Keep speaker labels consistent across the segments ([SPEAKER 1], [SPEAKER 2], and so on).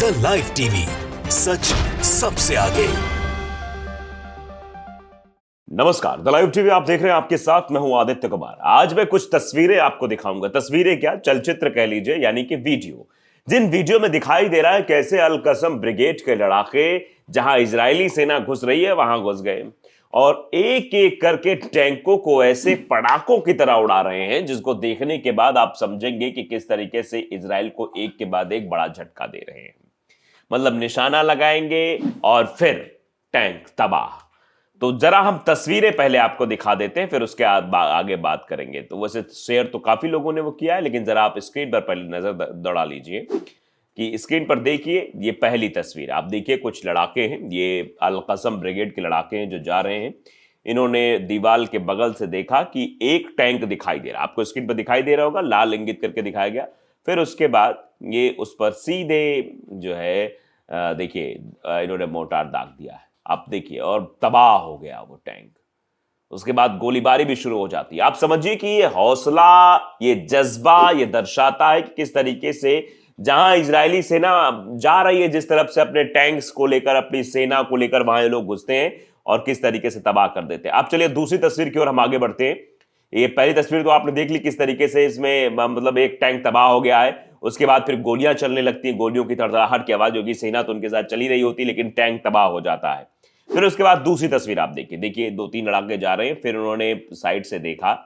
[SPEAKER 1] The live TV, सच सबसे आगे।
[SPEAKER 2] नमस्कार, द लाइव टीवी आप देख रहे हैं। आपके साथ मैं हूं आदित्य कुमार। आज मैं कुछ तस्वीरें आपको दिखाऊंगा। तस्वीरें क्या, चलचित्र कह लीजिए, यानी कि वीडियो। जिन वीडियो में दिखाई दे रहा है कैसे अल कसम ब्रिगेड के लड़ाके जहां इजरायली सेना घुस रही है वहां घुस गए और एक एक करके टैंकों को ऐसे पटाखों की तरह उड़ा रहे हैं, जिसको देखने के बाद आप समझेंगे कि किस तरीके से इजराइल को एक के बाद एक बड़ा झटका दे रहे हैं। मतलब निशाना लगाएंगे और फिर टैंक तबाह। तो जरा हम तस्वीरें पहले आपको दिखा देते हैं, फिर उसके आगे बात करेंगे। तो वैसे शेयर तो काफी लोगों ने वो किया है, लेकिन जरा आप स्क्रीन पर पहले नजर दौड़ा लीजिए कि स्क्रीन पर देखिए। ये पहली तस्वीर आप देखिए, कुछ लड़ाके हैं, ये अल कसम ब्रिगेड के लड़ाके हैं जो जा रहे हैं। इन्होंने दीवार के बगल से देखा कि एक टैंक दिखाई दे रहा, आपको स्क्रीन पर दिखाई दे रहा होगा, लाल इंगित करके दिखाया गया। फिर उसके बाद ये उस पर सीधे जो है देखिए इन्होंने मोर्टार दाग दिया है, आप देखिए, और तबाह हो गया वो टैंक। उसके बाद गोलीबारी भी शुरू हो जाती है। आप समझिए कि ये हौसला, ये जज्बा, ये दर्शाता है कि किस तरीके से जहां इजरायली सेना जा रही है, जिस तरफ से अपने टैंक्स को लेकर, अपनी सेना को लेकर वहां ये लोग घुसते हैं और किस तरीके से तबाह कर देते हैं। अब चलिए दूसरी तस्वीर की ओर हम आगे बढ़ते हैं। ये पहली तस्वीर तो आपने देख ली किस तरीके से इसमें मतलब एक टैंक तबाह हो गया है। उसके बाद फिर गोलियां चलने लगती हैं, गोलियों की तड़तड़ाहट की आवाज होगी। सेना तो उनके साथ चली रही होती, लेकिन टैंक तबाह हो जाता है। फिर उसके बाद दूसरी तस्वीर आप देखिए, देखिए दो तीन लड़ाके जा रहे हैं। फिर उन्होंने साइड से देखा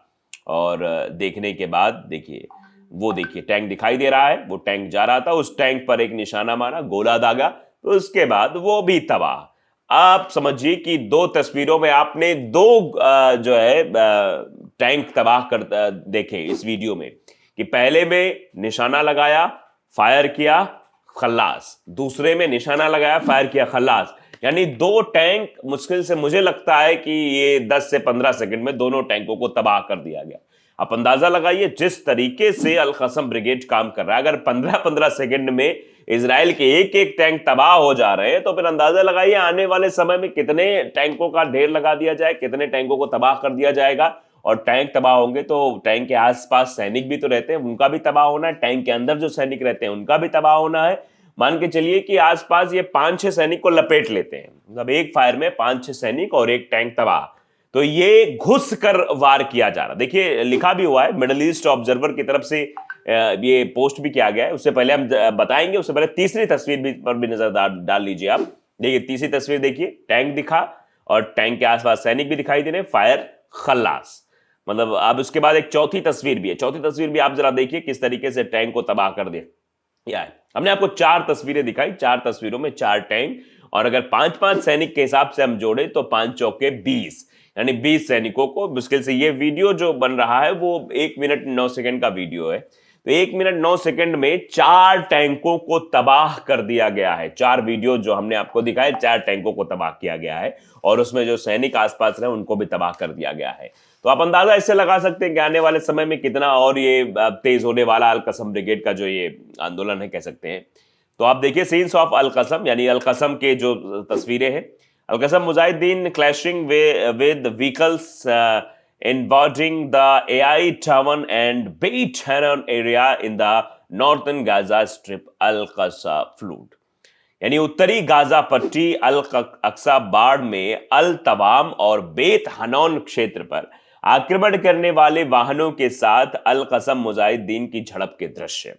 [SPEAKER 2] और देखने के बाद देखिए, वो देखिए टैंक दिखाई दे रहा है, वो टैंक जा रहा था, उस टैंक पर एक निशाना मारा, गोला दागा, तो उसके बाद वो भी तबाह। आप समझिए कि दो तस्वीरों में आपने दो जो है टैंक तबाह कर देखे इस वीडियो में, कि पहले में निशाना लगाया, फायर किया, खल्लास, दूसरे में निशाना लगाया, फायर किया, खल्लास। यानी दो टैंक, मुश्किल से मुझे लगता है कि ये 10 से 15 सेकंड में दोनों टैंकों को तबाह कर दिया गया। आप अंदाजा लगाइए जिस तरीके से अल कसम ब्रिगेड काम कर रहा है। अगर 15-15 सेकंड में इजराइल के एक एक टैंक तबाह हो जा रहे हैं, तो फिर अंदाजा लगाइए आने वाले समय में कितने टैंकों का ढेर लगा दिया जाए, कितने टैंकों को तबाह कर दिया जाएगा। और टैंक तबाह होंगे तो टैंक के आसपास सैनिक भी तो रहते हैं, उनका भी तबाह होना है। टैंक के अंदर जो सैनिक रहते हैं उनका भी तबाह होना है। मान के चलिए कि आसपास ये 5-6 सैनिक को लपेट लेते हैं, मतलब एक फायर में 5-6 सैनिक और एक टैंक तबाह। तो ये घुस कर वार किया जा रहा। देखिए लिखा भी हुआ है, मिडल ईस्ट ऑब्जर्वर की तरफ से ये पोस्ट भी किया गया है। उससे पहले हम बताएंगे, उससे पहले तीसरी तस्वीर भी पर भी नजर डाल लीजिए आप। देखिए तीसरी तस्वीर देखिए, टैंक दिखा और टैंक के आसपास सैनिक भी दिखाई दे रहे हैं, फायर, खल्लास। मतलब अब उसके बाद एक चौथी तस्वीर भी है। चौथी तस्वीर भी आप जरा देखिए किस तरीके से टैंक को तबाह कर दिया है। हमने आपको 4 तस्वीरें दिखाई, 4 तस्वीरों में 4 टैंक, और अगर 5-5 सैनिक के हिसाब से हम जोड़े तो 5 चौके 20, यानी 20 सैनिकों को मुश्किल से। ये वीडियो जो बन रहा है वो 1 मिनट 9 सेकंड का वीडियो है। तो 1 मिनट 9 सेकंड में 4 टैंकों को तबाह कर दिया गया है। 4 वीडियो जो हमने आपको दिखाए, 4 टैंकों को तबाह किया गया है, और उसमें जो सैनिक आसपास रहे उनको भी तबाह कर दिया गया है। तो आप अंदाजा इससे लगा सकते हैं कि आने वाले समय में कितना और ये तेज होने वाला अल कसम ब्रिगेड का जो ये आंदोलन है, कह सकते हैं। तो आप देखिए सीन्स ऑफ अल कसम, यानी अल कसम के जो तस्वीरें हैं। अल कसम Mujahideen clashing with vehicles involving the AI Town and Beit Hanan area in the northern Gaza Strip, Al-Aqsa flood। यानी उत्तरी गाजा पट्टी अल अक्सा बाढ़ में अल तवाम और बेत हनौन क्षेत्र पर आक्रमण करने वाले वाहनों के साथ अल कसम मुजाहिदीन की झड़प के दृश्य।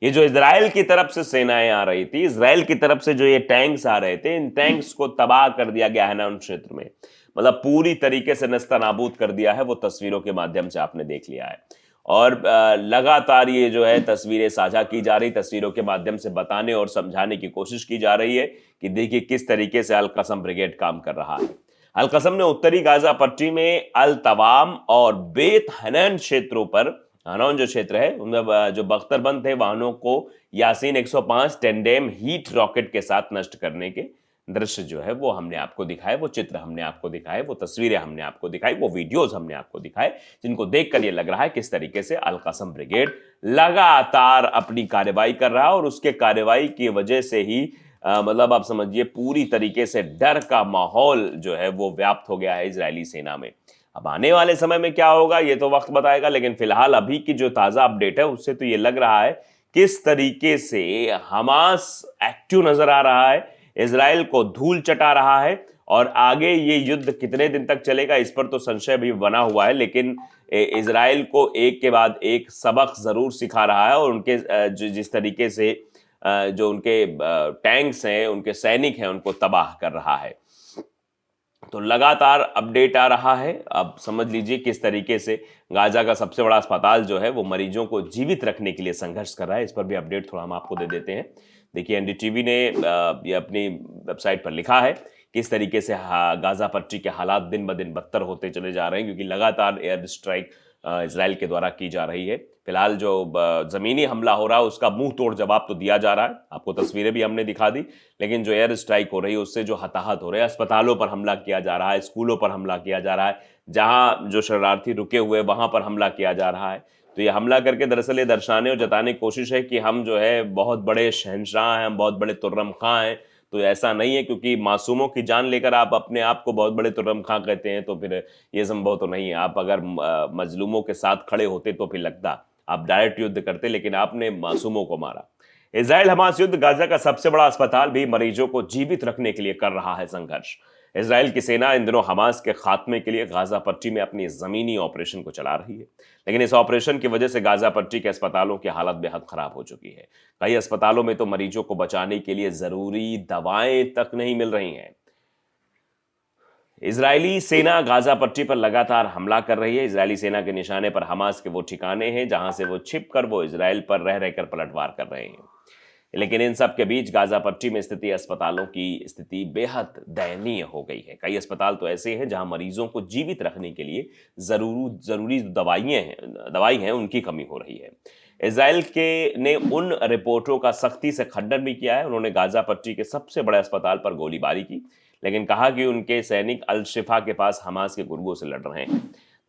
[SPEAKER 2] ये जो इजराइल की तरफ से सेनाएं आ रही थी, इजराइल की तरफ से जो ये टैंक्स आ रहे थे, इन टैंक्स को तबाह कर दिया गया है ना उन क्षेत्र में, मतलब पूरी तरीके से नस्ता नाबूद कर दिया है। वो तस्वीरों के माध्यम से आपने देख लिया है, और लगातार ये जो है तस्वीरें साझा की जा रही, तस्वीरों के माध्यम से बताने और समझाने की कोशिश की जा रही है कि देखिए किस तरीके से अल कसम ब्रिगेड काम कर रहा है। अल कसम ने उत्तरी गाजा पट्टी में अल तवाम और बेत हनन क्षेत्रों पर, हनौन जो क्षेत्र है, उनमें जो बख्तरबंद थे वाहनों को यासीन 105 टेंडेम हीट रॉकेट के साथ नष्ट करने के दृश्य जो है वो हमने आपको दिखाए, वो चित्र हमने आपको दिखाए, वो तस्वीरें हमने आपको दिखाई, वो वीडियोस हमने आपको दिखाए, जिनको देखकर ये लग रहा है किस तरीके से अल कसम ब्रिगेड लगातार अपनी कार्रवाई कर रहा है। और उसके कार्रवाई की वजह से ही मतलब आप समझिए पूरी तरीके से डर का माहौल जो है वो व्याप्त हो गया है इजरायली सेना में। अब आने वाले समय में क्या होगा ये तो वक्त बताएगा, लेकिन फिलहाल अभी की जो ताजा अपडेट है उससे तो ये लग रहा है किस तरीके से हमास एक्टिव नजर आ रहा है, इजराइल को धूल चटा रहा है, और आगे ये युद्ध कितने दिन तक चलेगा इस पर तो संशय भी बना हुआ है। लेकिन इजराइल को एक के बाद एक सबक जरूर सिखा रहा है, और उनके जिस तरीके से जो उनके टैंक्स हैं, उनके सैनिक हैं, उनको तबाह कर रहा है। तो लगातार अपडेट आ रहा है। अब समझ लीजिए किस तरीके से गाजा का सबसे बड़ा अस्पताल जो है वो मरीजों को जीवित रखने के लिए संघर्ष कर रहा है। इस पर भी अपडेट थोड़ा हम आपको दे देते हैं। देखिए, एनडीटीवी ने ये अपनी वेबसाइट पर लिखा है किस तरीके से गाजा पट्टी के हालात दिन ब दिन बदतर होते चले जा रहे हैं, क्योंकि लगातार एयर स्ट्राइक इजराइल के द्वारा की जा रही है। फिलहाल जो जमीनी हमला हो रहा है उसका मुंह तोड़ जवाब तो दिया जा रहा है, आपको तस्वीरें भी हमने दिखा दी। लेकिन जो एयर स्ट्राइक हो रही है उससे जो हताहत हो रहे हैं, अस्पतालों पर हमला किया जा रहा है, स्कूलों पर हमला किया जा रहा है, जहां जो शरणार्थी रुके हुए वहां पर हमला किया जा रहा है। तो ये हमला करके दरअसल ये दर्शाने और जताने की कोशिश है कि हम जो है बहुत बड़े शहंशाह हैं, हम बहुत बड़े तुर्रम खां हैं। तो ऐसा नहीं है, क्योंकि मासूमों की जान लेकर आप अपने आप को बहुत बड़े तुर्रम खां कहते हैं तो फिर ये संभव तो नहीं है। आप अगर मजलूमों के साथ खड़े होते तो फिर लगता आप डायरेक्ट युद्ध करते, लेकिन आपने मासूमों को मारा। इजराइल हमास युद्ध, गाजा का सबसे बड़ा अस्पताल भी मरीजों को जीवित रखने के लिए कर रहा है संघर्ष। इजराइल की सेना इन दिनों हमास के खात्मे के लिए गाजा पट्टी में अपनी जमीनी ऑपरेशन को चला रही है, लेकिन इस ऑपरेशन की वजह से गाजा पट्टी के अस्पतालों की हालत बेहद खराब हो चुकी है। कई अस्पतालों में तो मरीजों को बचाने के लिए जरूरी दवाएं तक नहीं मिल रही हैं। इजरायली सेना गाजा पट्टी पर लगातार हमला कर रही है। इजरायली सेना के निशाने पर हमास के वो ठिकाने हैं जहां से वो छिप कर वो इजराइल पर रह रहकर पलटवार कर रहे हैं। लेकिन इन सब के बीच गाजा पट्टी में स्थिति अस्पतालों की स्थिति बेहद दयनीय हो गई है। कई अस्पताल तो ऐसे हैं जहां मरीजों को जीवित रखने के लिए जरूरी दवाई हैं उनकी कमी हो रही है। इजराइल के ने उन रिपोर्टों का सख्ती से खंडन भी किया है। उन्होंने गाजा पट्टी के सबसे बड़े अस्पताल पर गोलीबारी की, लेकिन कहा कि उनके सैनिक अल शिफा के पास हमास के गुर्गों से लड़ रहे हैं।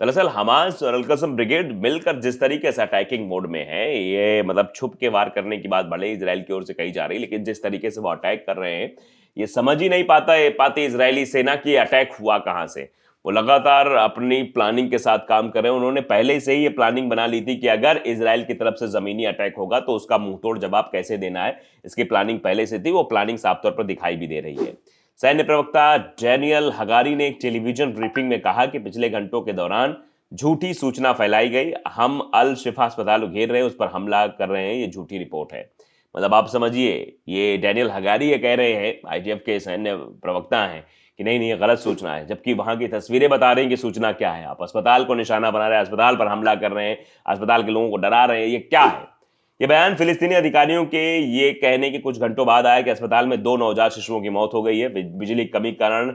[SPEAKER 2] दरअसल हमास और अल-कस्म ब्रिगेड मिलकर जिस तरीके से अटैकिंग मोड में है, ये मतलब छुप के वार करने की बात भले इजराइल की ओर से कही जा रही है, लेकिन जिस तरीके से वो अटैक कर रहे हैं ये समझ ही नहीं पाती इजरायली सेना की अटैक हुआ कहां से। वो लगातार अपनी प्लानिंग के साथ काम कर रहे हैं। उन्होंने पहले से ही ये प्लानिंग बना ली थी कि अगर इजराइल की तरफ से जमीनी अटैक होगा तो उसका मुंहतोड़ जवाब कैसे देना है, इसकी प्लानिंग पहले से थी। वो प्लानिंग साफ तौर पर दिखाई भी दे रही है। सैन्य प्रवक्ता डैनियल हगारी ने एक टेलीविजन ब्रीफिंग में कहा कि पिछले घंटों के दौरान झूठी सूचना फैलाई गई। हम अल शिफा अस्पताल घेर रहे हैं, उस पर हमला कर रहे हैं, ये झूठी रिपोर्ट है। मतलब आप समझिए, ये डैनियल हगारी ये कह रहे हैं, आईडीएफ के सैन्य प्रवक्ता हैं, कि नहीं ये गलत सूचना है, जबकि वहां की तस्वीरें बता रही हैं कि सूचना क्या है। आप अस्पताल को निशाना बना रहे हैं, अस्पताल पर हमला कर रहे हैं, अस्पताल के लोगों को डरा रहे हैं, ये क्या है? ये बयान फिलिस्तीनी अधिकारियों के ये कहने के कुछ घंटों बाद आया कि अस्पताल में 2 नवजात शिशुओं की मौत हो गई है। बिजली की कमी के कारण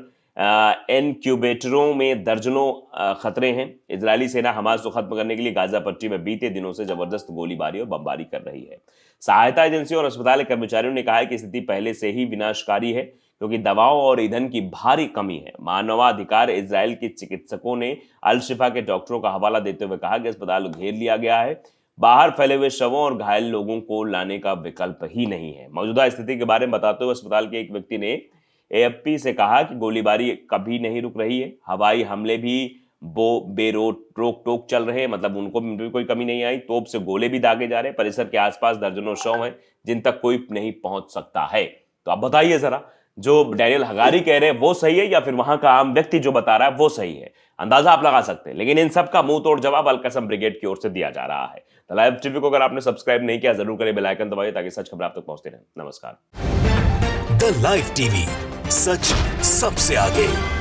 [SPEAKER 2] इनक्यूबेटरों में दर्जनों खतरे हैं। इजरायली सेना हमास को खत्म करने के लिए गाजा पट्टी में बीते दिनों से जबरदस्त गोलीबारी और बमबारी कर रही है। सहायता एजेंसियों और अस्पताल के कर्मचारियों ने कहा है कि स्थिति पहले से ही विनाशकारी है, क्योंकि दवाओं और ईंधन की भारी कमी है। मानवाधिकार इजराइल के चिकित्सकों ने अल शिफा के डॉक्टरों का हवाला देते हुए कहा कि अस्पताल घेर लिया गया है, बाहर फैले हुए शवों और घायल लोगों को लाने का विकल्प ही नहीं है। मौजूदा स्थिति के बारे में बताते हुए अस्पताल के एक व्यक्ति ने एएफपी से कहा कि गोलीबारी कभी नहीं रुक रही है, हवाई हमले भी रोक टोक चल रहे हैं, मतलब उनको भी कोई कमी नहीं आई। तोप से गोले भी दागे जा रहे हैं। परिसर के आसपास दर्जनों शव हैं जिन तक कोई नहीं पहुंच सकता है। तो आप बताइए जरा, जो डैनियल हगारी कह रहे हैं वो सही है या फिर वहां का आम व्यक्ति जो बता रहा है वो सही है? अंदाजा आप लगा सकते हैं। लेकिन इन सब का मुंह तोड़ जवाब अल-कस्म ब्रिगेड की ओर से दिया जा रहा है। द लाइव टीवी को अगर आपने सब्सक्राइब नहीं किया जरूर करें, बेल आइकन दबाइए ताकि सच खबर आप तक पहुंचते रहें। नमस्कार।
[SPEAKER 1] द लाइव टीवी, सच सबसे आगे।